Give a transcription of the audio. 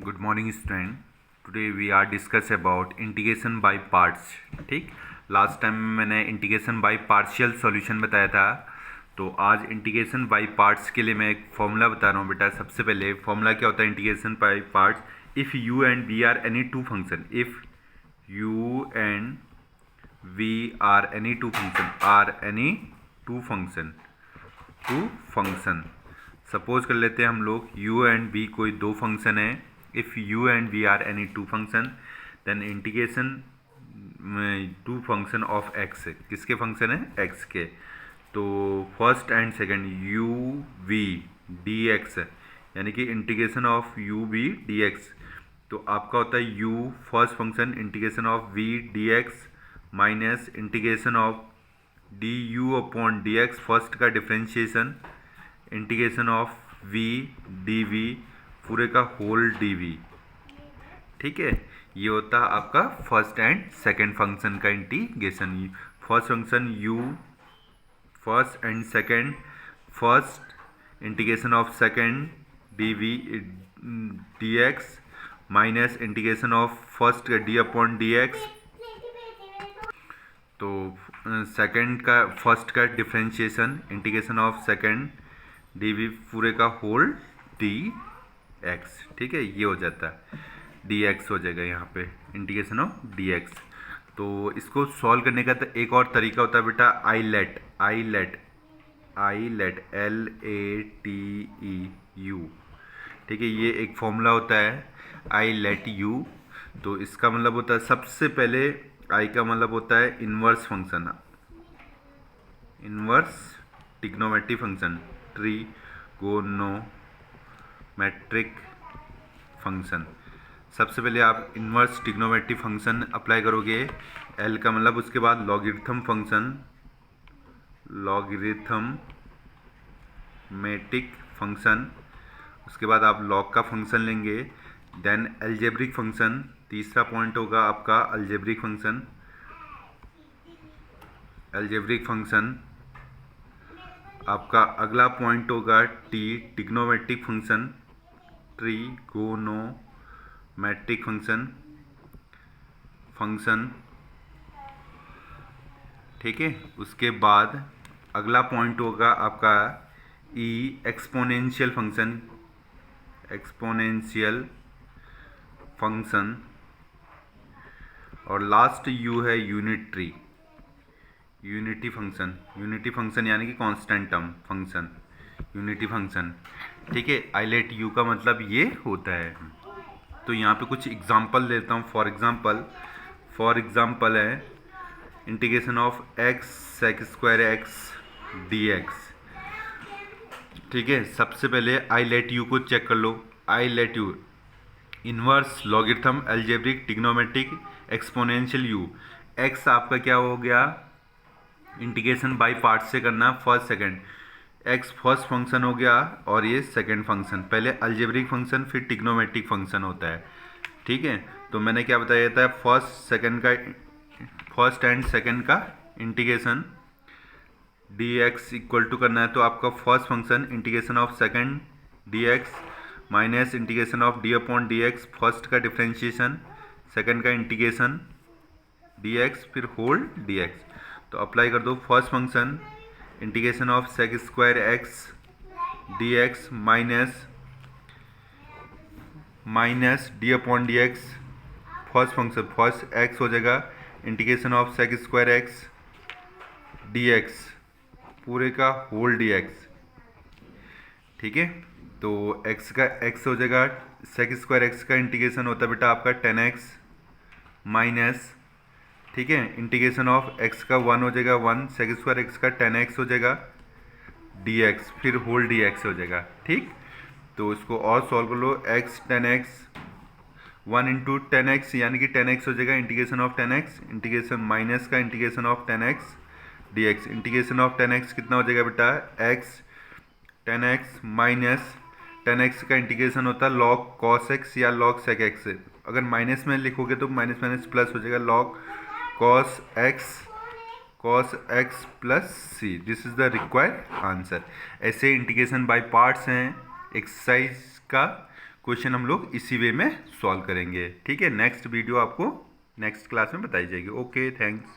Good morning student. Today we are discuss about integration by parts. ठीक, last time मैंने integration by partial solution बताया था। तो आज इंटीग्रेशन बाय पार्ट्स के लिए मैं एक फॉर्मूला बता रहा हूँ बेटा। सबसे पहले फॉर्मूला क्या होता है integration by parts. If u and v are any two function, if u and v are any two function suppose कर लेते हैं हम लोग u एंड v कोई दो फंक्शन है। If u and v are any two function then integration two function of x, किसके function है x के। तो first and second u v dx यानी कि integration of u v dx। तो आपका होता है u first function integration of v dx minus integration of du upon dx first का differentiation integration of v dv पूरे का होल dv। ठीक है, ये होता है आपका फर्स्ट एंड सेकंड फंक्शन का integration. First function u first and second, first integration of second dv dx minus integration of first का d अपॉन dx। तो सेकंड का फर्स्ट का differentiation integration of second dv पूरे का whole dx। ठीक है, ये हो जाता है dx हो जाएगा यहाँ पे इंटीग्रेशन ऑफ dx। तो इसको सॉल्व करने का तो एक और तरीका होता है बेटा आईलेट LATEU। ठीक है, ये एक फॉर्मूला होता है ILETU। तो इसका मतलब होता है सबसे पहले आई का मतलब होता है inverse function, inverse trigonometric function, trigonometric function. सबसे पहले आप इन्वर्स ट्रिग्नोमेट्रिक फंक्शन अप्लाई करोगे। एल का मतलब उसके बाद लॉगरिथम फंक्शन, लॉगरिथमेटिक फंक्शन, उसके बाद आप लॉग का फंक्शन लेंगे। देन अलजेब्रिक फंक्शन, तीसरा पॉइंट होगा आपका अलजेब्रिक फंक्शन। अलजेब्रिक फंक्शन आपका अगला पॉइंट होगा ट्रिग्नोमेट्रिक फंक्शन, ट्रिगोनोमेट्रिक फंक्शन। ठीक है, उसके बाद अगला पॉइंट होगा आपका एक्सपोनेंशियल फंक्शन। और लास्ट यू है यूनिटी फंक्शन यानी कि constant term function, unity function. ठीक है, आईलेट यू का मतलब ये होता है। तो यहाँ पे कुछ एग्जांपल लेता हूँ। फॉर एग्जांपल है integration of x sec square x dx। ठीक है, सबसे पहले आईलेट यू को चेक कर लो। ILATE u inverse logarithm algebraic trigonometric exponential u। x आपका क्या हो गया, इंटीग्रेशन बाय पार्ट से करना first second. x first function हो गया और ये सेकंड फंक्शन। पहले अलजेब्रिक फंक्शन फिर ट्रिग्नोमेट्रिक फंक्शन होता है। ठीक है, तो मैंने क्या बताया था फर्स्ट एंड सेकंड का इंटीग्रेशन dx इक्वल टू करना है। तो आपका first function integration of second dx minus integration of d upon dx first का डिफ्रेंशिएशन, सेकंड का इंटीग्रेशन dx फिर होल dx। तो अप्लाई कर दो। First function integration of sec square x dx minus d upon dx first function first x हो जाएगा integration of sec square x dx पूरे का होल dx। ठीक है, तो x का x हो जाएगा, सेक स्क्वायर x का इंटीग्रेशन होता है बेटा आपका 10x माइनस, ठीक है, इंटीग्रेशन ऑफ x का 1 हो जाएगा 1, सेक स्क्वायर x का 10x हो जाएगा dx फिर होल dx हो जाएगा। ठीक, तो इसको और सॉल्व कर लो। x 10x 1 इंटू 10x यानी कि 10x हो जाएगा integration of 10x, integration minus का integration of 10x dx। Integration of 10x कितना हो जाएगा बेटा x 10x माइनस 10x का इंटीग्रेशन होता है log cos x या log sec x। अगर माइनस में लिखोगे तो माइनस माइनस प्लस हो जाएगा log cos x plus c। This is the required answer. ऐसे इंटीग्रेशन बाय पार्ट्स हैं एक्सरसाइज का। क्वेश्चन हम लोग इसी वे में सॉल्व करेंगे। ठीक है, नेक्स्ट वीडियो आपको नेक्स्ट क्लास में बताई जाएगी। Okay, thanks.